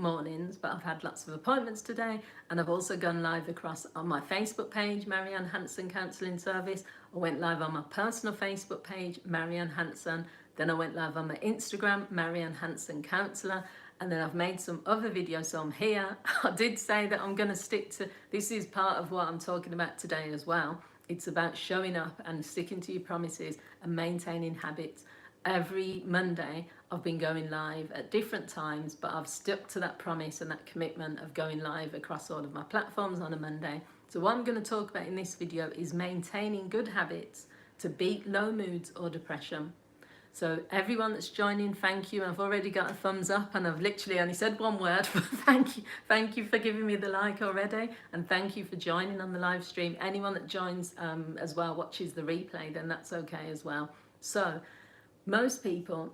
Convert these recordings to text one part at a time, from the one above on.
mornings, but I've had lots of appointments today, and I've also gone live across on my Facebook page, Marianne Hanson Counselling Service. I went live on my personal Facebook page, Marianne Hanson. Then I went live on my Instagram, Marianne Hanson Counsellor. And then I've made some other videos, so I'm here. I did say that I'm going to stick to, this is part of what I'm talking about today as well. It's about showing up and sticking to your promises and maintaining habits. Every Monday I've been going live at different times, but I've stuck to that promise and that commitment of going live across all of my platforms on a Monday. So what I'm going to talk about in this video is maintaining good habits to beat low moods or depression. So everyone that's joining, thank you. I've already got a thumbs up, and I've literally only said one word, but thank you for giving me the like already, and thank you for joining on the live stream. Anyone that joins as well, watches the replay, then that's okay as well. So most people,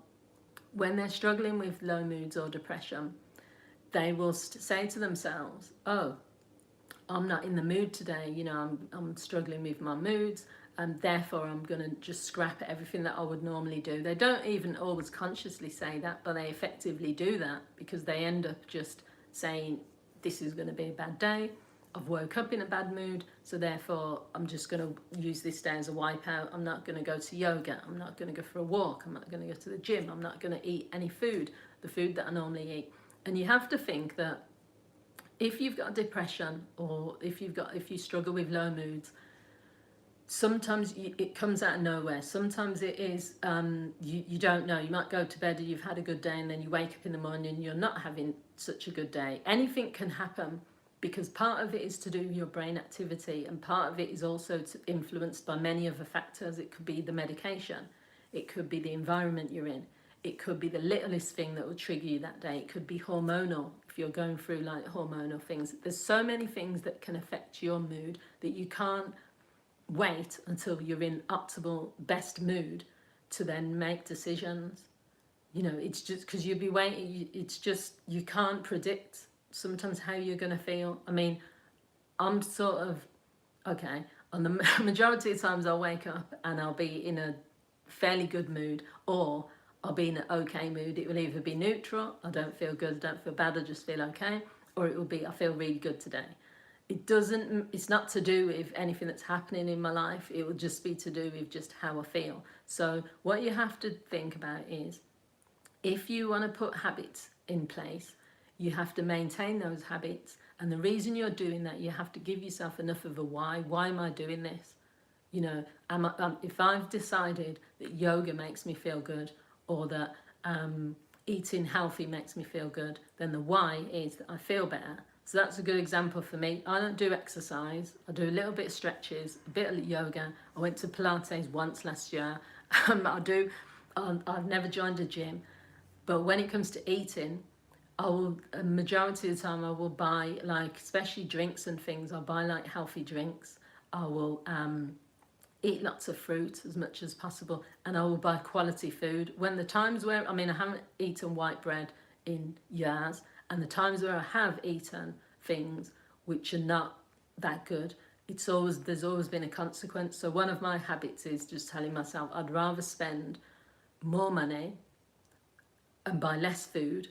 when they're struggling with low moods or depression, they will say to themselves, oh, I'm not in the mood today, you know, I'm struggling with my moods, and therefore I'm going to just scrap everything that I would normally do. They don't even always consciously say that, but they effectively do that because they end up just saying, this is going to be a bad day, I've woke up in a bad mood, so therefore I'm just going to use this day as a wipeout. I'm not going to go to yoga, I'm not going to go for a walk, I'm not going to go to the gym, I'm not going to eat any food, the food that I normally eat. And you have to think that if you've got depression, or if you struggle with low moods, sometimes it comes out of nowhere. Sometimes it is you don't know. You might go to bed and you've had a good day, and then you wake up in the morning and you're not having such a good day. Anything can happen, because part of it is to do with your brain activity, and part of it is also influenced by many other factors. It could be the medication, it could be the environment you're in, it could be the littlest thing that will trigger you that day, it could be hormonal, if you're going through like hormonal things. There's so many things that can affect your mood that you can't wait until you're in optimal best mood to then make decisions. You know, it's just because you'll be waiting, it's just, you can't predict sometimes how you're going to feel. I mean, I'm sort of, okay, on the majority of times I'll wake up and I'll be in a fairly good mood, or I'll be in an okay mood. It will either be neutral, I don't feel good, I don't feel bad, I just feel okay, or it will be, I feel really good today. It's not to do with anything that's happening in my life, it will just be to do with just how I feel. So what you have to think about is, if you want to put habits in place, you have to maintain those habits, and the reason you're doing that, you have to give yourself enough of a why. Why am I doing this? You know, if I've decided that yoga makes me feel good, or that eating healthy makes me feel good, then the why is that I feel better. So that's a good example for me. I don't do exercise. I do a little bit of stretches, a bit of yoga. I went to Pilates once last year. I've never joined a gym. But when it comes to eating, a majority of the time I will buy, like, especially drinks and things, I'll buy like healthy drinks. I will eat lots of fruit as much as possible, and I will buy quality food. When the times where, I mean, I haven't eaten white bread in years, and the times where I have eaten things which are not that good, there's always been a consequence. So one of my habits is just telling myself I'd rather spend more money and buy less food,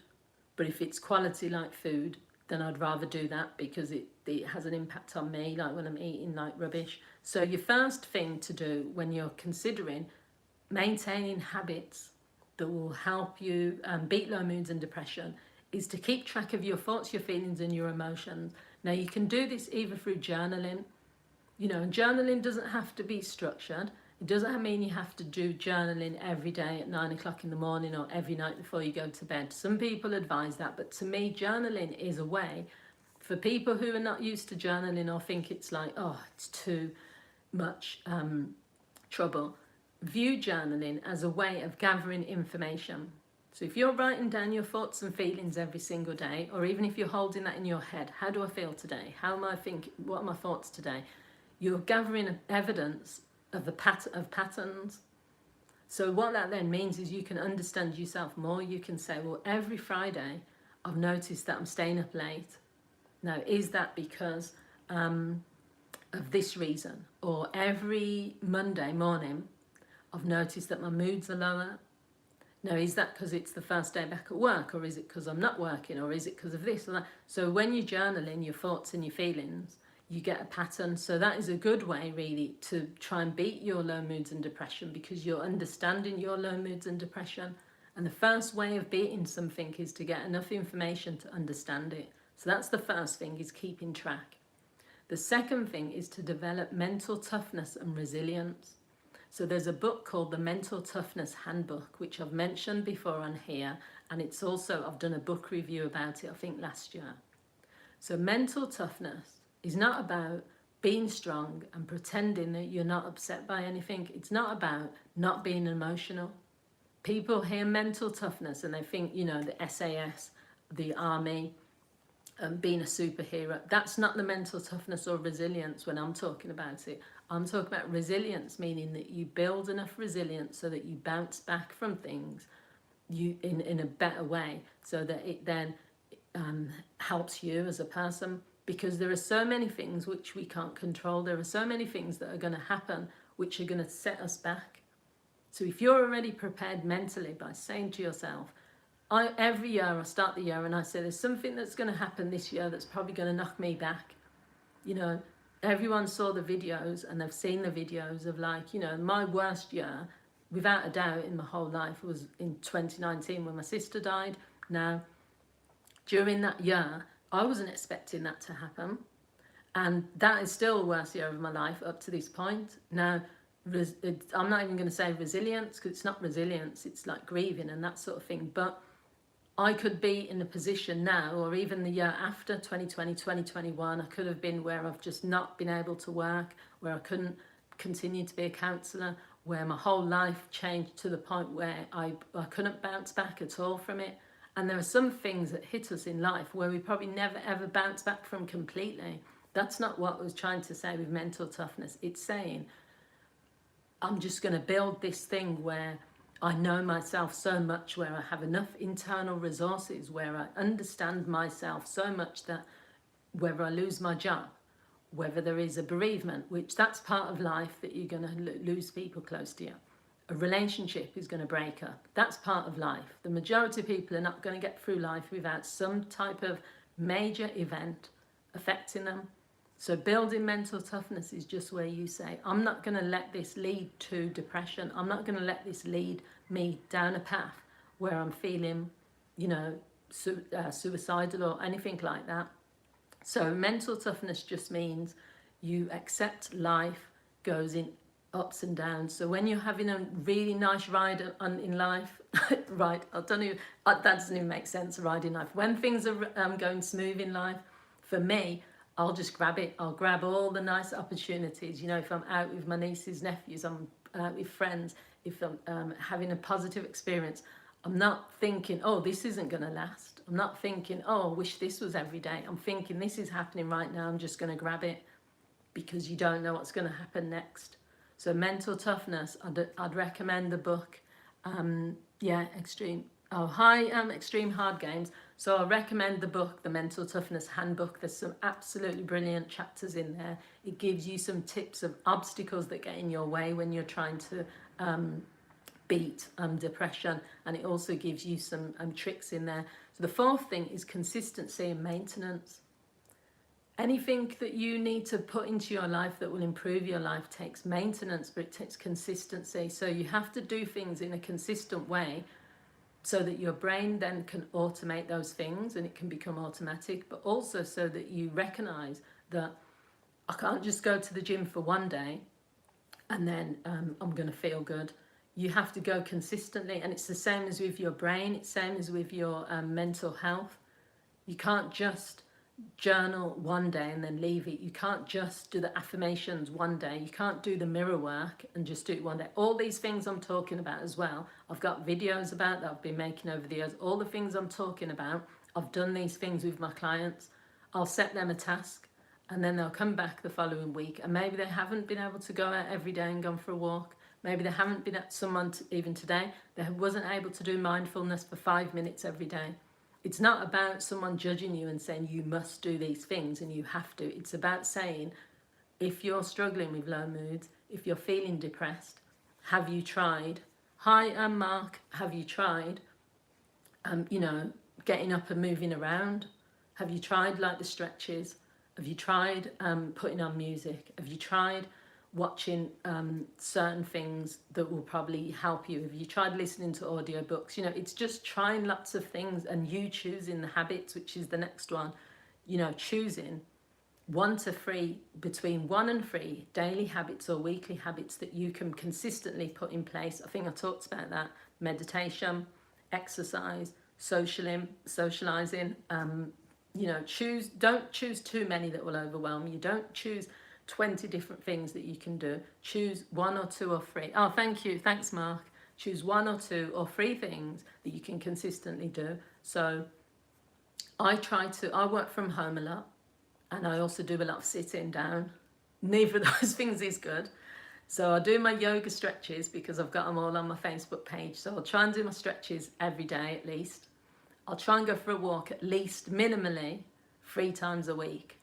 but if it's quality like food, then I'd rather do that, because it has an impact on me, like when I'm eating like rubbish. So your first thing to do when you're considering maintaining habits that will help you beat low moods and depression is to keep track of your thoughts, your feelings and your emotions. Now you can do this either through journaling. You know, journaling doesn't have to be structured. It doesn't mean you have to do journaling every day at 9 o'clock in the morning or every night before you go to bed. Some people advise that, but to me, journaling is a way for people who are not used to journaling or think it's like, oh, it's too much trouble. View journaling as a way of gathering information. So if you're writing down your thoughts and feelings every single day, or even if you're holding that in your head, how do I feel today? How am I thinking? What are my thoughts today? You're gathering evidence of patterns. So what that then means is you can understand yourself more. You can say, well, every Friday I've noticed that I'm staying up late. Now, is that because of this reason? Or every Monday morning I've noticed that my moods are lower. Now, is that because it's the first day back at work, or is it because I'm not working, or is it because of this or that? So when you're journaling your thoughts and your feelings, you get a pattern. So that is a good way, really, to try and beat your low moods and depression, because you're understanding your low moods and depression. And the first way of beating something is to get enough information to understand it. So that's the first thing, is keeping track. The second thing is to develop mental toughness and resilience. So there's a book called The Mental Toughness Handbook, which I've mentioned before on here, and it's also, I've done a book review about it, I think last year. So mental toughness is not about being strong and pretending that you're not upset by anything. It's not about not being emotional. People hear mental toughness and they think, you know, the SAS, the army, being a superhero. That's not the mental toughness or resilience when I'm talking about it. I'm talking about resilience, meaning that you build enough resilience so that you bounce back from things in a better way, so that it then helps you as a person. Because there are so many things which we can't control. There are so many things that are going to happen which are going to set us back. So if you're already prepared mentally by saying to yourself, every year I start the year and I say there's something that's going to happen this year that's probably going to knock me back. You know, everyone saw the videos and they've seen the videos of, like, you know, my worst year, without a doubt, in my whole life was in 2019 when my sister died. Now, during that year, I wasn't expecting that to happen. And that is still the worst year of my life up to this point. Now, I'm not even going to say resilience, because it's not resilience, it's like grieving and that sort of thing. But I could be in a position now, or even the year after, 2020, 2021, I could have been where I've just not been able to work, where I couldn't continue to be a counsellor, where my whole life changed to the point where I couldn't bounce back at all from it. And there are some things that hit us in life where we probably never ever bounce back from completely. That's not what I was trying to say with mental toughness. It's saying, I'm just going to build this thing where I know myself so much, where I have enough internal resources, where I understand myself so much that whether I lose my job, whether there is a bereavement, which that's part of life, that you're going to lose people close to you. A relationship is going to break up. That's part of life. The majority of people are not going to get through life without some type of major event affecting them. So building mental toughness is just where you say, I'm not going to let this lead to depression. I'm not going to let this lead me down a path where I'm feeling, you know, suicidal or anything like that. So mental toughness just means you accept life goes in ups and downs. So when you're having a really nice ride in life, right, I don't know, that doesn't even make sense, a ride in life. When things are going smooth in life, for me, I'll just grab it. I'll grab all the nice opportunities. You know, if I'm out with my nieces, nephews, I'm out with friends, if I'm having a positive experience, I'm not thinking, oh, this isn't going to last. I'm not thinking, oh, I wish this was every day. I'm thinking, this is happening right now. I'm just going to grab it, because you don't know what's going to happen next. So mental toughness, I'd recommend the book, Extreme Hard Games. So I recommend the book, The Mental Toughness Handbook. There's some absolutely brilliant chapters in there. It gives you some tips of obstacles that get in your way when you're trying to beat depression, and it also gives you some tricks in there. So the fourth thing is consistency and maintenance. Anything that you need to put into your life that will improve your life takes maintenance, but it takes consistency. So you have to do things in a consistent way so that your brain then can automate those things and it can become automatic, but also so that you recognize that I can't just go to the gym for one day and then I'm going to feel good. You have to go consistently, and it's the same as with your brain, it's the same as with your mental health. You can't just journal one day and then leave it. You can't just do the affirmations one day. You can't do the mirror work and just do it one day. All these things I'm talking about as well, I've got videos about that I've been making over the years. All the things I'm talking about, I've done these things with my clients. I'll set them a task and then they'll come back the following week, and maybe they haven't been able to go out every day and gone for a walk. Maybe they haven't been at someone even today, they wasn't able to do mindfulness for 5 minutes every day. It's not about someone judging you and saying you must do these things and you have to. It's about saying, if you're struggling with low moods, if you're feeling depressed, have you tried Hi, I'm Mark. Have you tried, you know, getting up and moving around? Have you tried like the stretches? Have you tried putting on music? Have you tried watching certain things that will probably help you? Have you tried listening to audiobooks? You know, it's just trying lots of things and you choosing the habits, which is the next one. You know, choosing 1 to 3, between 1 and 3 daily habits or weekly habits that you can consistently put in place. I think I talked about that. Meditation, exercise, socializing. You know, don't choose too many that will overwhelm you. Don't choose 20 different things that you can do. Choose 1 or 2 or 3. Oh, thank you. Thanks, Mark. Choose 1 or 2 or 3 things that you can consistently do. So I work from home a lot, and I also do a lot of sitting down. Neither of those things is good. So I do my yoga stretches because I've got them all on my Facebook page. So I'll try and do my stretches every day at least. I'll try and go for a walk at least minimally 3 times a week.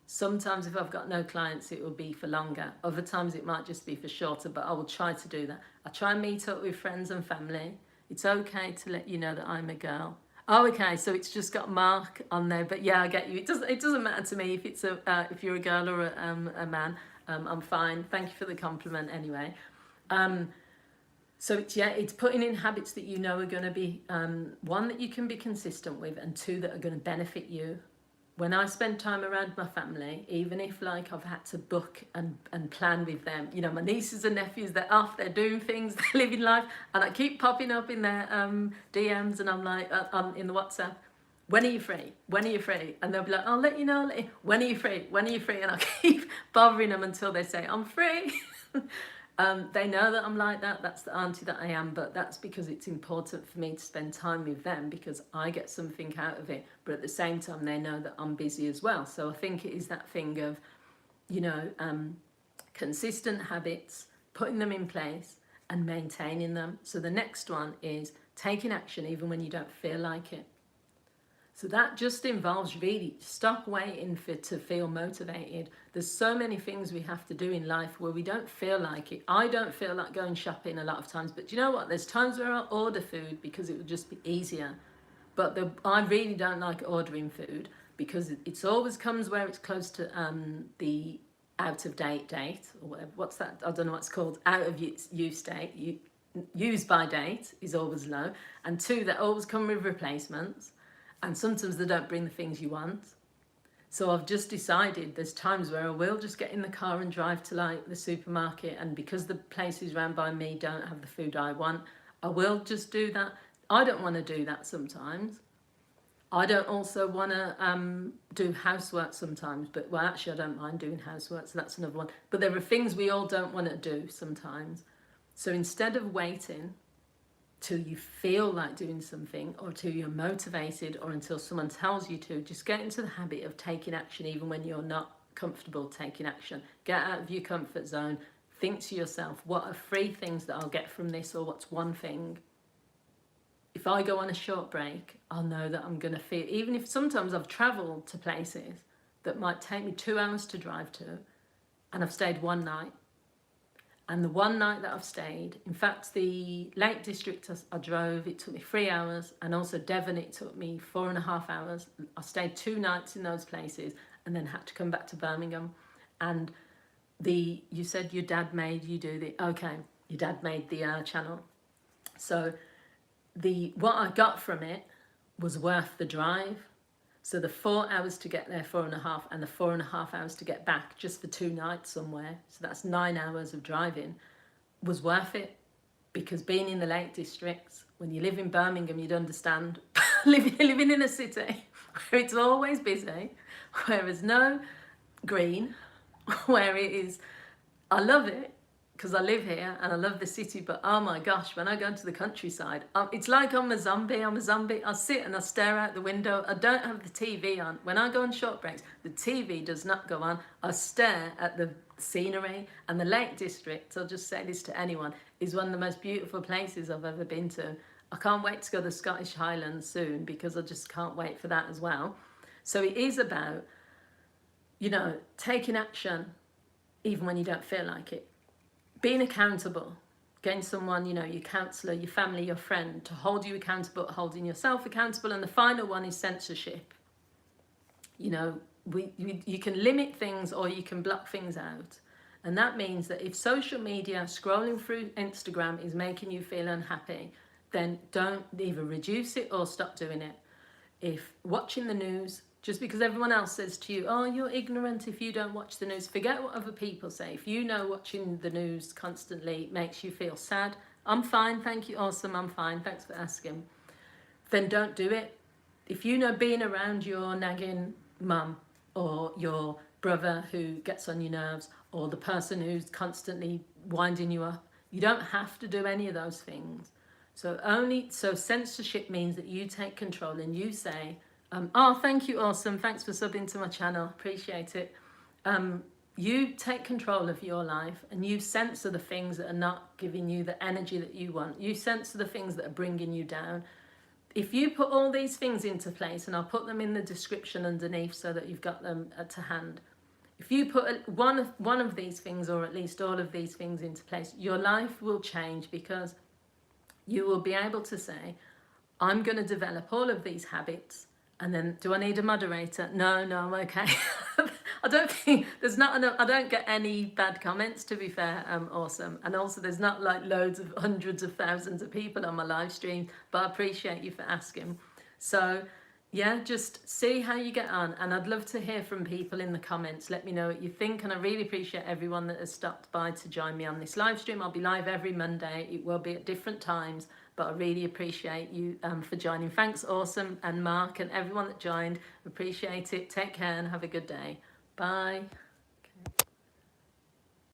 Sometimes if I've got no clients, it will be for longer. Other times it might just be for shorter, but I will try to do that. I try and meet up with friends and family. It's okay to let you know that I'm a girl. Oh, okay. So it's just got Mark on there, but yeah, I get you. It doesn't matter to me if it's if you're a girl or a man. I'm fine. Thank you for the compliment anyway. So it's putting in habits that you know are going to be 1 that you can be consistent with, and 2 that are going to benefit you. When I spend time around my family, even if like I've had to book and plan with them, you know, my nieces and nephews, they're off, they're doing things, they're living life, and I keep popping up in their DMs, and I'm like, in the WhatsApp, when are you free? When are you free? And they'll be like, I'll let you know. When are you free? When are you free? And I keep bothering them until they say, I'm free. They know that I'm like that. That's the auntie that I am, but that's because it's important for me to spend time with them because I get something out of it. But at the same time, they know that I'm busy as well. So I think it is that thing of, you know, consistent habits, putting them in place and maintaining them. So the next one is taking action even when you don't feel like it. So that just involves really stop waiting to feel motivated. There's so many things we have to do in life where we don't feel like it. I don't feel like going shopping a lot of times, but you know what? There's times where I'll order food because it would just be easier. But I really don't like ordering food because it always comes where it's close to the out of date or whatever. What's that? I don't know what it's called. Out of use date. Use by date is always low. And 2, they always come with replacements. And sometimes they don't bring the things you want. So I've just decided there's times where I will just get in the car and drive to like the supermarket, and because the places around by me don't have the food I want, I will just do that. I don't want to do that sometimes. I don't also want to do housework sometimes, but well, actually I don't mind doing housework, so that's another one. But there are things we all don't want to do sometimes. So instead of waiting till you feel like doing something or till you're motivated or until someone tells you to, just get into the habit of taking action even when you're not comfortable taking action. Get out of your comfort zone. Think to yourself, what are 3 things that I'll get from this, or what's 1 thing? If I go on a short break, I'll know that I'm going to feel, even if sometimes I've travelled to places that might take me 2 hours to drive to, and I've stayed 1 night. And the 1 night that I've stayed, in fact, the Lake District I drove, it took me 3 hours, and also Devon, it took me 4.5 hours. I stayed 2 nights in those places and then had to come back to Birmingham. And you said your dad made you do okay, your dad made the channel. So what I got from it was worth the drive. So the 4 hours to get there, 4.5, and the 4.5 hours to get back just for 2 nights somewhere, so that's 9 hours of driving, was worth it. Because being in the Lake Districts, when you live in Birmingham, you'd understand, living in a city where it's always busy, where there's no green, where it is, I love it, because I live here and I love the city, but oh my gosh, when I go into the countryside, it's like I'm a zombie. I sit and I stare out the window. I don't have the TV on. When I go on short breaks, the TV does not go on. I stare at the scenery, and the Lake District, I'll just say this to anyone, is one of the most beautiful places I've ever been to. I can't wait to go to the Scottish Highlands soon because I just can't wait for that as well. So it is about, you know, taking action even when you don't feel like it. Being accountable. getting someone, you know, your counsellor, your family, your friend, to hold you accountable, holding yourself accountable. And the final one is censorship. You know, you can limit things or you can block things out. And that means that if social media, scrolling through Instagram is making you feel unhappy, then don't either reduce it or stop doing it. If watching the news, just because everyone else says to you, oh, you're ignorant if you don't watch the news, forget what other people say. If you know watching the news constantly makes you feel sad, I'm fine, thank you, awesome, I'm fine, thanks for asking, then don't do it. If you know being around your nagging mum or your brother who gets on your nerves or the person who's constantly winding you up, you don't have to do any of those things. So censorship means that you take control and you say, oh, thank you, awesome, thanks for subbing to my channel, appreciate it. You take control of your life and you censor the things that are not giving you the energy that you want. You censor the things that are bringing you down. If you put all these things into place, and I'll put them in the description underneath so that you've got them to hand. If you put one of these things, or at least all of these things into place, your life will change, because you will be able to say, I'm going to develop all of these habits. And then, do I need a moderator? No, I'm okay. I don't think there's not enough. I don't get any bad comments, to be fair. Awesome. And also, there's not like loads of hundreds of thousands of people on my live stream, but I appreciate you for asking. So yeah, just see how you get on. And I'd love to hear from people in the comments. Let me know what you think. And I really appreciate everyone that has stopped by to join me on this live stream. I'll be live every Monday. It will be at different times, but I really appreciate you for joining. Thanks, Awesome, and Mark, and everyone that joined. Appreciate it. Take care and have a good day. Bye.